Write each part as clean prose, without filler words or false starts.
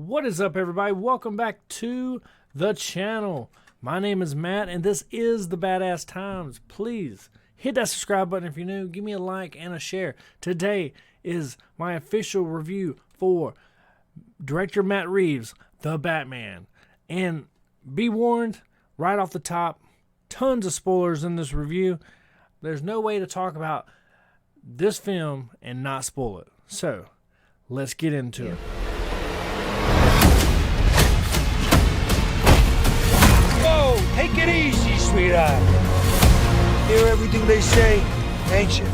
What is up, everybody? Welcome back to the channel. My name is Matt, and this is the Badass Times. Please hit that subscribe button if you're new. Give me a like and a share. Today is my official review for director Matt Reeves' The Batman. And be warned, right off the top, tons of spoilers in this review. There's no way to talk about this film and not spoil it. So, let's get into it. Whoa, take it easy, sweetheart. Hear everything they say, ain't you?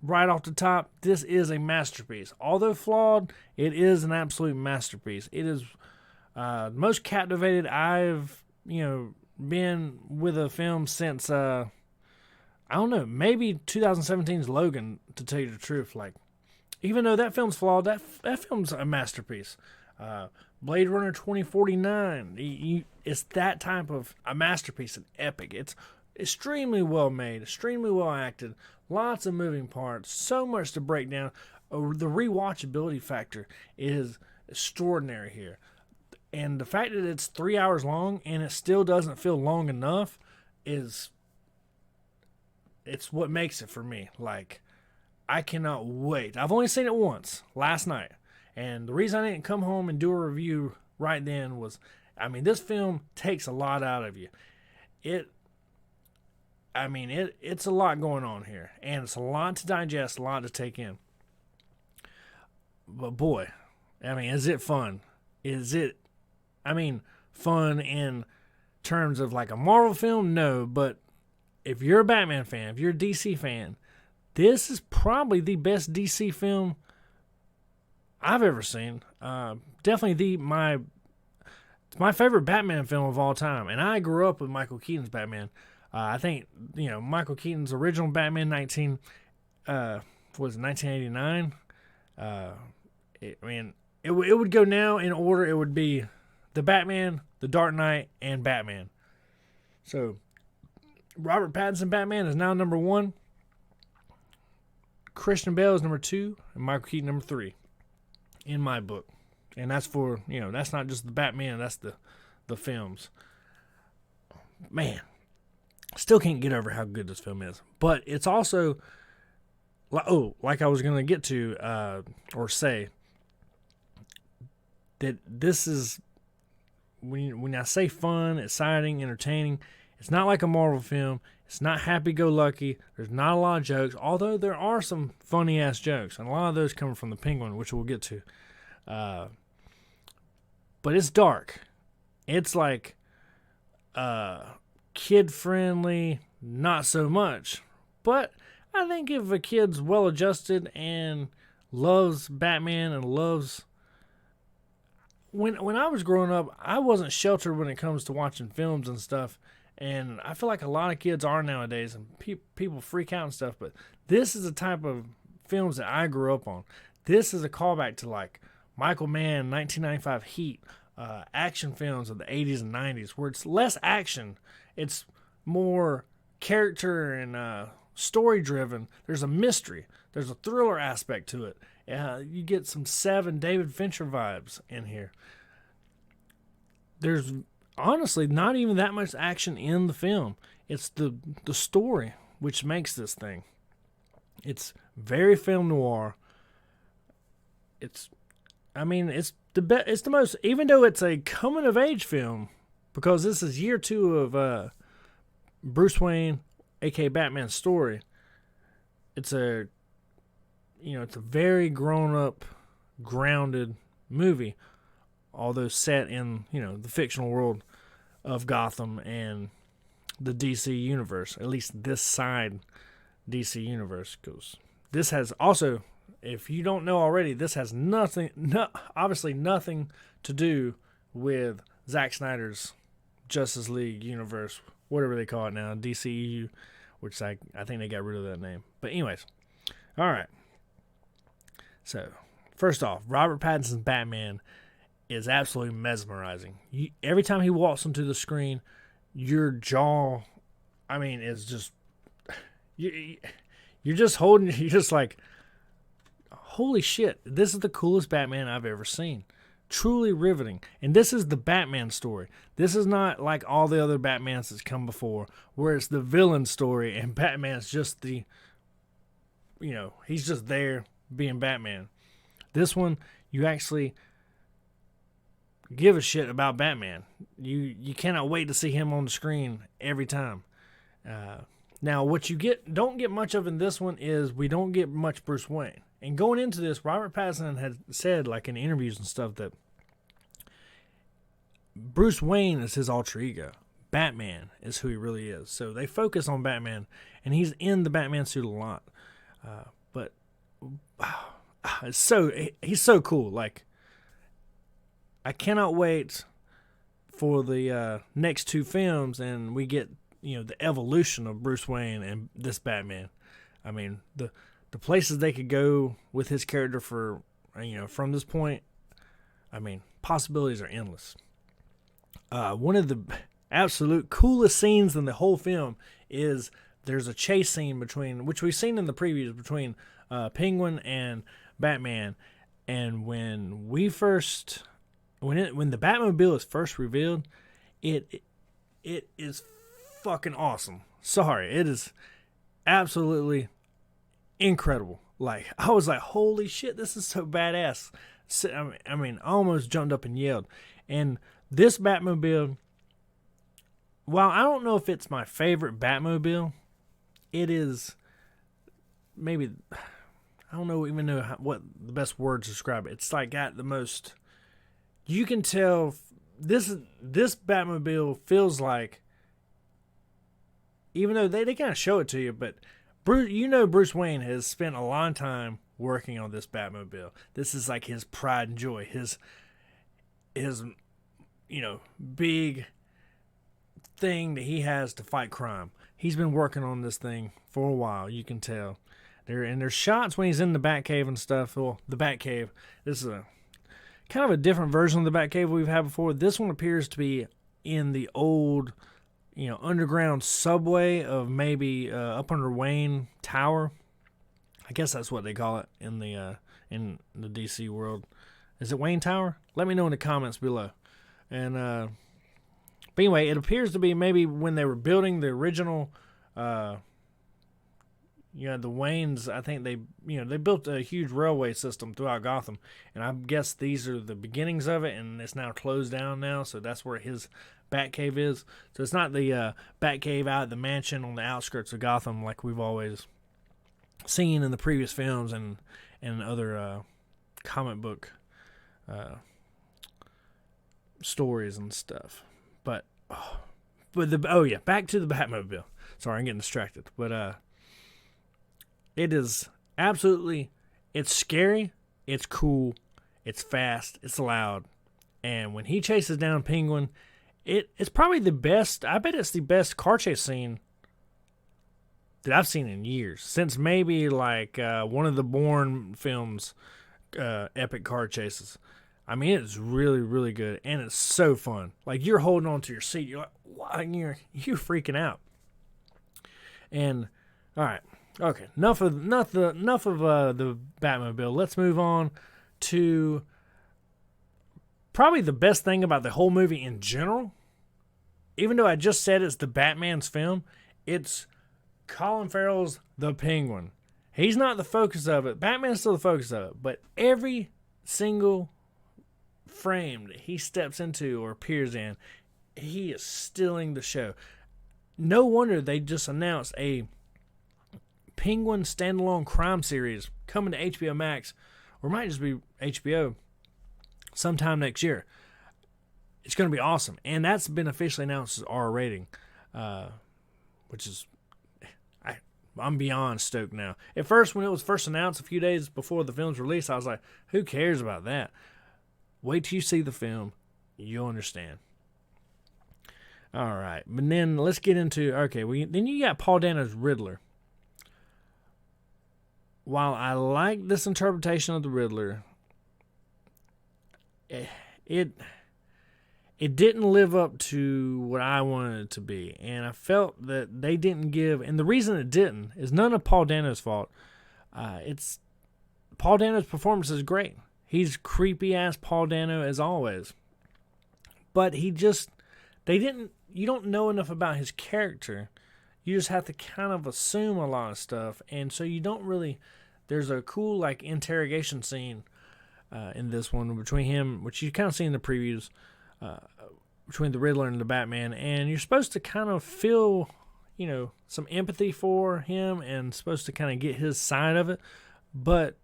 Right off the top, this is a masterpiece. Although flawed, it is an absolute masterpiece. It is the most captivated I've, been with a film since, I don't know, maybe 2017's Logan, to tell you the truth. Like, even though that film's flawed, that film's a masterpiece. Blade Runner 2049, it's that type of a masterpiece, an epic. It's extremely well made, extremely well acted, lots of moving parts, so much to break down. The rewatchability factor is extraordinary here. And the fact that it's 3 hours long and it still doesn't feel long enough it's what makes it for me. Like, I cannot wait. I've only seen it once, last night. And the reason I didn't come home and do a review right then was, this film takes a lot out of you. It's a lot going on here. And it's a lot to digest, a lot to take in. But boy, is it fun? Is it, fun in terms of like a Marvel film? No, but if you're a Batman fan, if you're a DC fan, this is probably the best DC film I've ever seen. Definitely my favorite Batman film of all time. And I grew up with Michael Keaton's Batman. I think, Michael Keaton's original Batman 1989. It would go now in order. It would be The Batman, The Dark Knight, and Batman. So, Robert Pattinson Batman is now number 1. Christian Bale is number 2, and Michael Keaton number 3. In my book. And that's for, that's not just the Batman, that's the films. Man, still can't get over how good this film is. But it's also, like I was going to get to, or say, that this is, when I say fun, exciting, entertaining, it's not like a Marvel film. It's not happy-go-lucky. There's not a lot of jokes, although there are some funny-ass jokes, and a lot of those coming from the Penguin, which we'll get to. But it's dark. It's like kid-friendly, not so much. But I think if a kid's well-adjusted and loves Batman and loves... When I was growing up, I wasn't sheltered when it comes to watching films and stuff. And I feel like a lot of kids are nowadays, and people freak out and stuff. But this is the type of films that I grew up on. This is a callback to like Michael Mann, 1995 Heat, action films of the 80s and 90s, where it's less action. It's more character and story-driven. There's a mystery. There's a thriller aspect to it. You get some Seven David Fincher vibes in here. There's honestly not even that much action in the film. It's the story which makes this thing. It's very film noir. It's the most, even though it's a coming of age film, because this is year 2 of Bruce Wayne, aka Batman's story. It's a very grown up, grounded movie, although set in, the fictional world of Gotham and the DC universe, at least this side DC universe, because this has also, if you don't know already, this has obviously nothing to do with Zack Snyder's Justice League universe, whatever they call it now, DCEU, which I think they got rid of that name. But anyways, all right. So, first off, Robert Pattinson's Batman is absolutely mesmerizing. Every time he walks onto the screen, your jaw, is just, you're just like, holy shit, this is the coolest Batman I've ever seen. truly riveting. And this is the Batman story. This is not like all the other Batmans that's come before, where it's the villain story and Batman's just the, he's just there being Batman. This one, you actually give a shit about Batman. You cannot wait to see him on the screen every time. Now, what you don't get much of in this one is we don't get much Bruce Wayne. And going into this, Robert Pattinson had said, like in interviews and stuff, that Bruce Wayne is his alter ego. Batman is who he really is. So they focus on Batman, and he's in the Batman suit a lot. But he's so cool. Like, I cannot wait for the next two films, and we get the evolution of Bruce Wayne and this Batman. I mean, the places they could go with his character for from this point, I mean, possibilities are endless. One of the absolute coolest scenes in the whole film is there's a chase scene which we've seen in the previews, between Penguin and Batman. And when the Batmobile is first revealed, it is fucking awesome. Sorry, it is absolutely incredible. Like, I was like, holy shit, this is so badass. I mean, I almost jumped up and yelled. And this Batmobile, while I don't know if it's my favorite Batmobile, it is maybe, I don't even know what the best word to describe it. It's like got the most, you can tell this Batmobile feels like, even though they kind of show it to you, but Bruce Wayne has spent a long time working on this Batmobile. This is like his pride and joy, his big thing that he has to fight crime. He's been working on this thing for a while, you can tell. There's shots when he's in the Batcave and stuff. Well, the Batcave, this is a kind of a different version of the Batcave we've had before. This one appears to be in the old, underground subway of maybe up under Wayne Tower. I guess that's what they call it in the DC world. Is it Wayne Tower? Let me know in the comments below. And but anyway, it appears to be maybe when they were building the original, the Waynes. I think they built a huge railway system throughout Gotham, and I guess these are the beginnings of it, and it's now closed down now. So that's where his Batcave is. So it's not the Batcave out at the mansion on the outskirts of Gotham like we've always seen in the previous films and other comic book stories and stuff. But back to the Batmobile. Sorry, I'm getting distracted. But it is absolutely, it's scary, it's cool, it's fast, it's loud, and when he chases down Penguin, it's probably the best. I bet it's the best car chase scene that I've seen in years, since maybe like one of the Bourne films, epic car chases. I mean, it's really, really good, and it's so fun. Like, you're holding on to your seat, you're like, wow, you're freaking out. And all right, okay, enough of the Batmobile. Let's move on to probably the best thing about the whole movie in general. Even though I just said it's the Batman's film, it's Colin Farrell's The Penguin. He's not the focus of it. Batman's still the focus of it. But every single frame that he steps into or appears in, he is stealing the show. No wonder they just announced a Penguin standalone crime series coming to HBO Max, or it might just be HBO, sometime next year. It's going to be awesome. And that's been officially announced as R rating, which is, I'm beyond stoked now. At first, when it was first announced a few days before the film's release, I was like, who cares about that? Wait till you see the film. You'll understand. All right. But then let's get into, then you got Paul Dano's Riddler. While I like this interpretation of the Riddler, it didn't live up to what I wanted it to be. And I felt that they didn't give, and the reason it didn't is none of Paul Dano's fault. It's Paul Dano's performance is great. He's creepy ass Paul Dano as always. But you don't know enough about his character. You just have to kind of assume a lot of stuff. And so you don't really, there's a cool like interrogation scene in this one between him, which you kind of see in the previews, between the Riddler and the Batman. And you're supposed to kind of feel, some empathy for him and supposed to kind of get his side of it. But,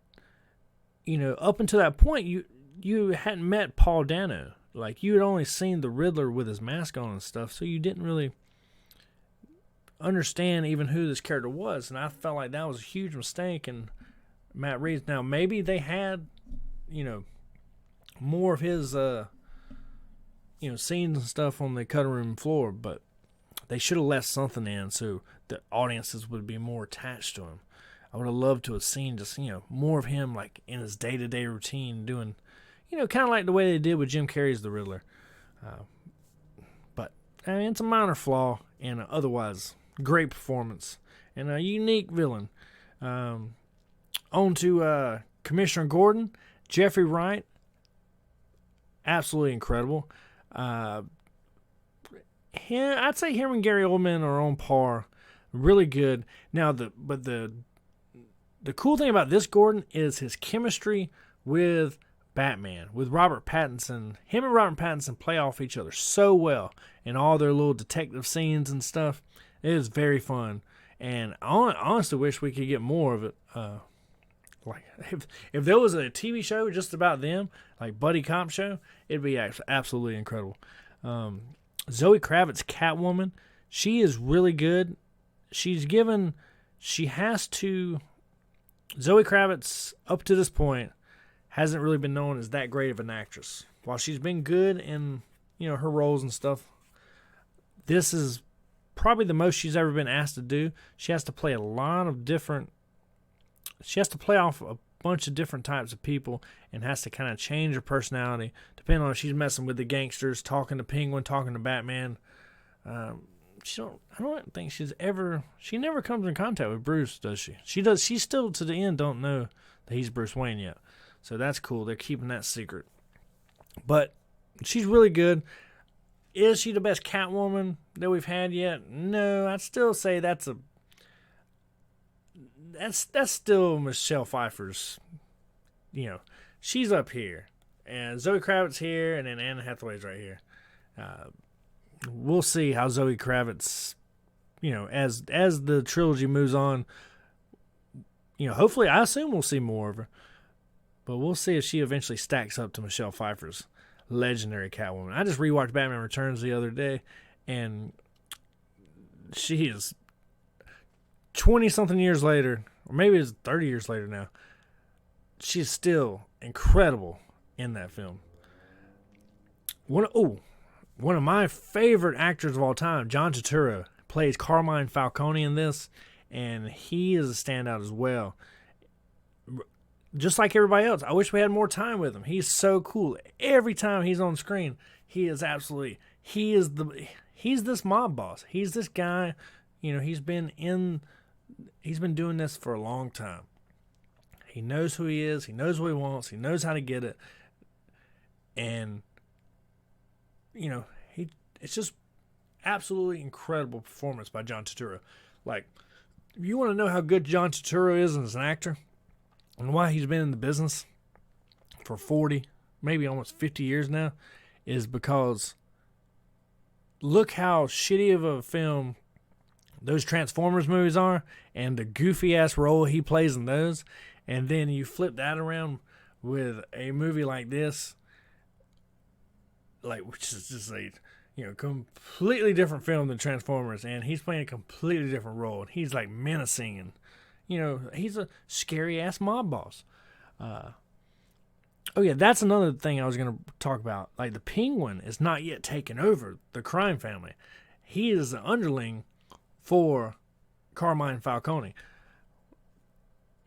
up until that point, you hadn't met Paul Dano. Like, you had only seen the Riddler with his mask on and stuff, so you didn't really understand even who this character was. And I felt like that was a huge mistake in Matt Reeves. Now, maybe they had, more of his, scenes and stuff on the cutting room floor, but they should have left something in so the audiences would be more attached to him. I would have loved to have seen just, more of him like in his day-to-day routine doing, kind of like the way they did with Jim Carrey's The Riddler. But, it's a minor flaw and otherwise great performance and a unique villain. On to Commissioner Gordon, Jeffrey Wright. Absolutely incredible. I'd say him and Gary Oldman are on par. Really good. Now, the cool thing about this Gordon is his chemistry with Batman, with Robert Pattinson. Him and Robert Pattinson play off each other so well in all their little detective scenes and stuff. It is very fun, and I honestly wish we could get more of it. Like if there was a TV show just about them, like buddy cop show, it'd be absolutely incredible. Zoe Kravitz, Catwoman, she is really good. Zoe Kravitz, up to this point, hasn't really been known as that great of an actress. While she's been good in, her roles and stuff, this is probably the most she's ever been asked to do. She has to play she has to play off a bunch of different types of people and has to kind of change her personality depending on if she's messing with the gangsters, talking to Penguin, talking to Batman. I don't think she never comes in contact with Bruce, does she? She does. She still to the end don't know that he's Bruce Wayne yet. So that's cool. They're keeping that secret. But she's really good. Is she the best Catwoman that we've had yet? No, I'd still say that's still Michelle Pfeiffer's, she's up here. And Zoe Kravitz here, and then Anne Hathaway's right here. We'll see how Zoe Kravitz, as the trilogy moves on, hopefully, I assume we'll see more of her. But we'll see if she eventually stacks up to Michelle Pfeiffer's legendary Catwoman. I just rewatched Batman Returns the other day, and she is 20-something years later, or maybe it's 30 years later now, she's still incredible in that film. One of my favorite actors of all time, John Turturro, plays Carmine Falcone in this, and he is a standout as well. Just like everybody else, I wish we had more time with him. He's so cool. Every time he's on screen, he's this mob boss. He's this guy, he's been doing this for a long time. He knows who he is. He knows what he wants. He knows how to get it. And, it's just absolutely incredible performance by John Turturro. Like, if you want to know how good John Turturro is as an actor and why he's been in the business for 40, maybe almost 50 years now, is because look how shitty of a film those Transformers movies are and the goofy-ass role he plays in those. And then you flip that around with a movie like this, which is just a completely different film than Transformers, and he's playing a completely different role. And he's like menacing, and he's a scary ass mob boss. That's another thing I was going to talk about. Like, the Penguin is not yet taken over the crime family. He is the underling for Carmine Falcone.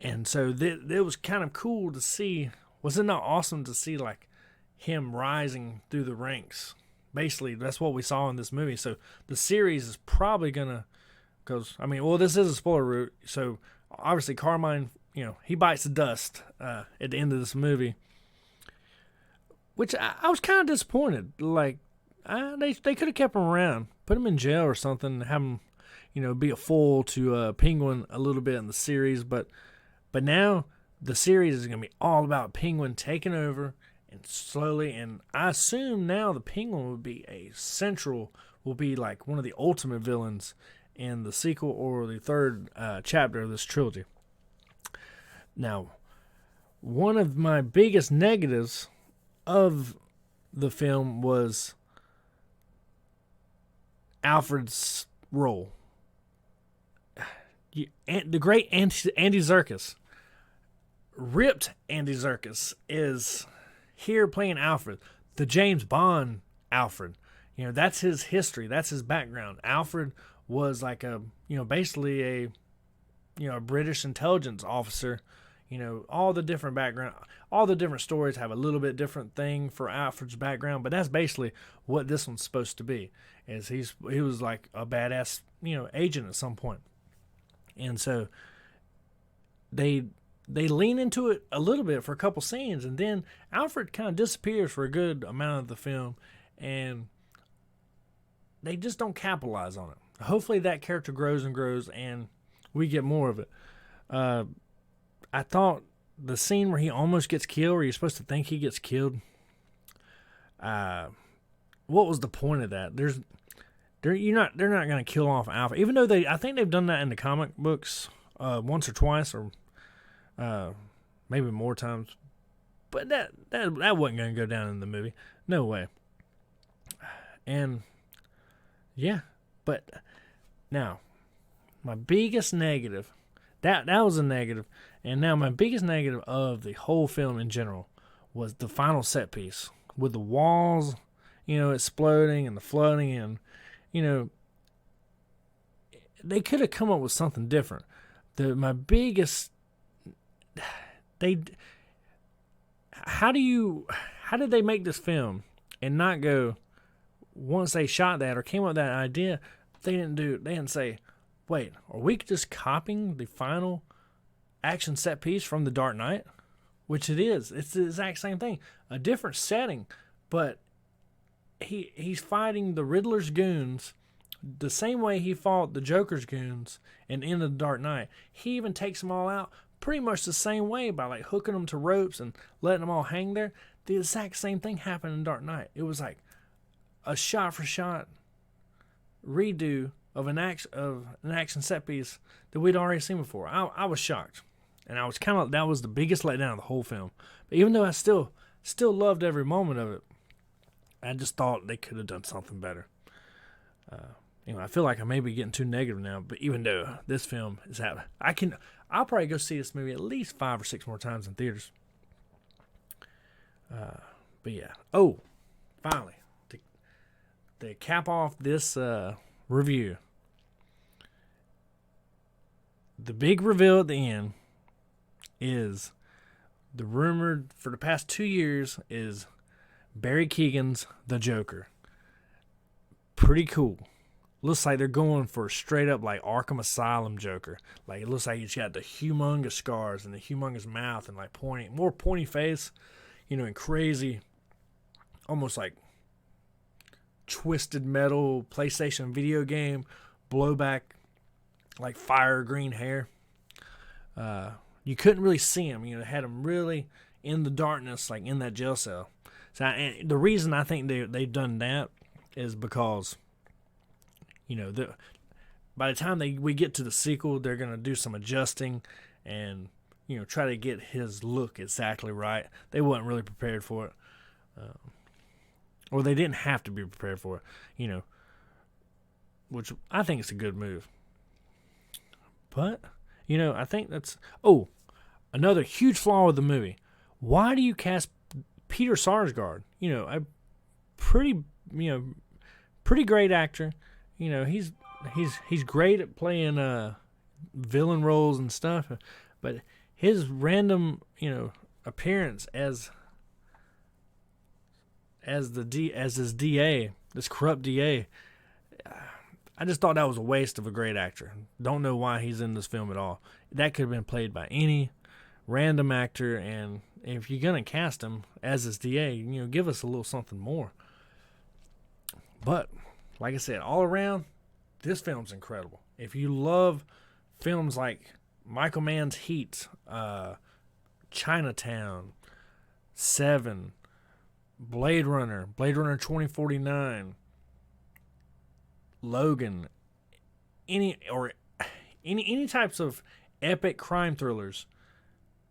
And so it was kind of cool to see. Was it not awesome to see like him rising through the ranks? Basically, that's what we saw in this movie. So the series is probably gonna, this is a spoiler route. So obviously Carmine, he bites the dust at the end of this movie, which I was kind of disappointed. Like, they could have kept him around, put him in jail or something, have him, be a foil to Penguin a little bit in the series. But now the series is going to be all about Penguin taking over and slowly. And I assume now the Penguin will be like one of the ultimate villains in the sequel or the third chapter of this trilogy. Now, one of my biggest negatives of the film was Alfred's role. The great Andy Serkis, ripped Andy Serkis, is here playing Alfred, the James Bond Alfred. That's his history. That's his background. Alfred was like basically a British intelligence officer. All the different background, all the different stories have a little bit different thing for Alfred's background, but that's basically what this one's supposed to be. Is he was like a badass, agent at some point. And so they lean into it a little bit for a couple scenes, and then Alfred kind of disappears for a good amount of the film, and they just don't capitalize on it. Hopefully that character grows and grows, and we get more of it. I thought the scene where he almost gets killed, where you're supposed to think he gets killed, what was the point of that? They're not going to kill off Alfred, even though I think they've done that in the comic books once or twice, or maybe more times. But that wasn't going to go down in the movie, no way. And yeah, but now my biggest negative, that was a negative, and now my biggest negative of the whole film in general was the final set piece with the walls, exploding and the flooding, and they could have come up with something different. How did they make this film and not go, once they shot that or came up with that idea, they didn't say, wait, are we just copying the final action set piece from The Dark Knight? Which it is. It's the exact same thing. A different setting, but he's fighting the Riddler's goons the same way he fought the Joker's goons in The Dark Knight. He even takes them all out pretty much the same way by like hooking them to ropes and letting them all hang there. The exact same thing happened in Dark Knight. It was like a shot-for-shot redo of an action set piece that we'd already seen before. I was shocked, and I was that was the biggest letdown of the whole film. But even though I still loved every moment of it, I just thought they could have done something better. I feel like I may be getting too negative now, but even though this film is out, I'll probably go see this movie at least 5 or 6 more times in theaters. But yeah. Oh, finally, to cap off this review, the big reveal at the end is the rumored for the past 2 years is Barry Keoghan's the Joker. Pretty cool. Looks like they're going for a straight up like Arkham Asylum Joker. Like it looks like he's got the humongous scars and the humongous mouth and like more pointy face, and crazy, almost like twisted metal PlayStation video game blowback, like fire green hair. You couldn't really see him. It had him really in the darkness, like in that jail cell. So the reason I think they've done that is because, by the time we get to the sequel, they're going to do some adjusting and, try to get his look exactly right. They weren't really prepared for it. Or they didn't have to be prepared for it, which I think is a good move. But, I think that's... Oh, another huge flaw of the movie. Why do you cast Peter Sarsgaard? A pretty great actor. He's great at playing villain roles and stuff, but his random appearance as this DA, this corrupt DA, I just thought that was a waste of a great actor. Don't know why he's in this film at all. That could have been played by any random actor, and if you're going to cast him as his DA, give us a little something more. But, like I said, all around, this film's incredible. If you love films like Michael Mann's Heat, Chinatown, Seven, Blade Runner 2049, Logan, any types of epic crime thrillers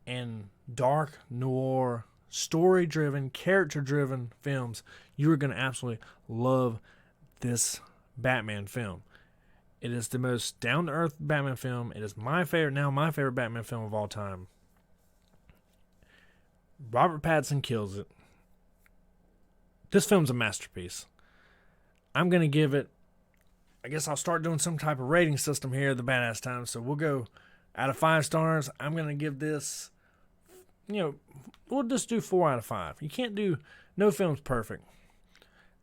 and dark noir, story-driven, character-driven films, you are going to absolutely love this Batman film. It is the most down-to-earth Batman film. It is my favorite Batman film of all time. Robert Pattinson kills it. This film's a masterpiece. I'm going to give it, I guess I'll start doing some type of rating system here at the Badass Times. So we'll go out of 5 stars. I'm going to give this, we'll just do 4 out of 5. You can't do, no film's perfect.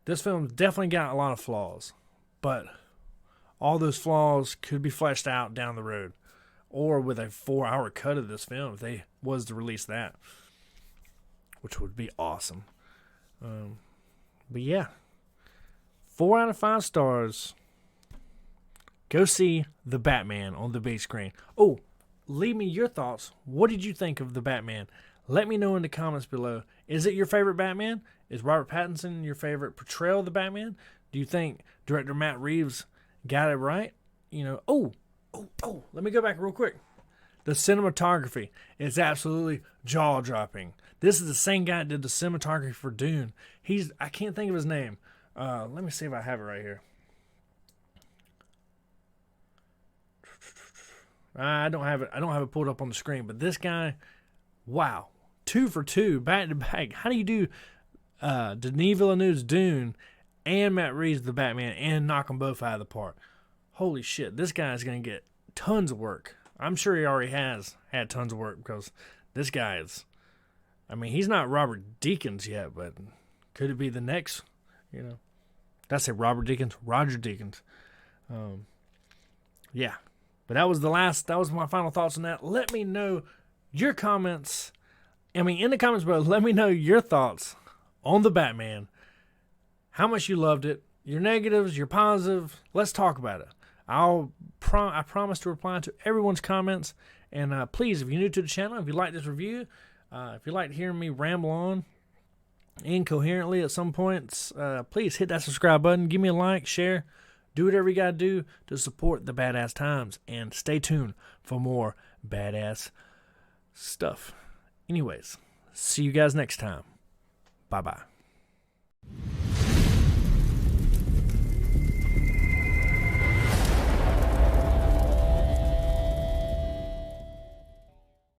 This film's definitely got a lot of flaws. But all those flaws could be fleshed out down the road. Or with a 4-hour cut of this film, if they was to release that. Which would be awesome. But yeah. 4 out of 5 stars. Go see The Batman on the big screen. Oh, leave me your thoughts. What did you think of The Batman? Let me know in the comments below. Is it your favorite Batman? Is Robert Pattinson your favorite portrayal of the Batman? Do you think director Matt Reeves got it right? Let me go back real quick. The cinematography is absolutely jaw-dropping. This is the same guy that did the cinematography for Dune. I can't think of his name. Let me see if I have it right here. I don't have it pulled up on the screen. But this guy, wow, 2 for 2, back to back. How do you do Denis Villeneuve's Dune and Matt Reeves' The Batman and knock them both out of the park? Holy shit, this guy's gonna get tons of work. I'm sure he already has had tons of work because this guy is. I mean, he's not Robert Deakins yet, but could it be the next? Did I say Robert Deakins? Roger Deakins. Yeah. But that was my final thoughts on that. Let me know your comments. In the comments below, let me know your thoughts on The Batman. How much you loved it. Your negatives, your positives. Let's talk about it. I promise to reply to everyone's comments. And please, if you're new to the channel, if you like this review, if you like hearing me ramble on incoherently at some points, please hit that subscribe button. Give me a like, share. Do whatever you got to do to support the Badass Times. And stay tuned for more badass stuff. Anyways, see you guys next time. Bye-bye.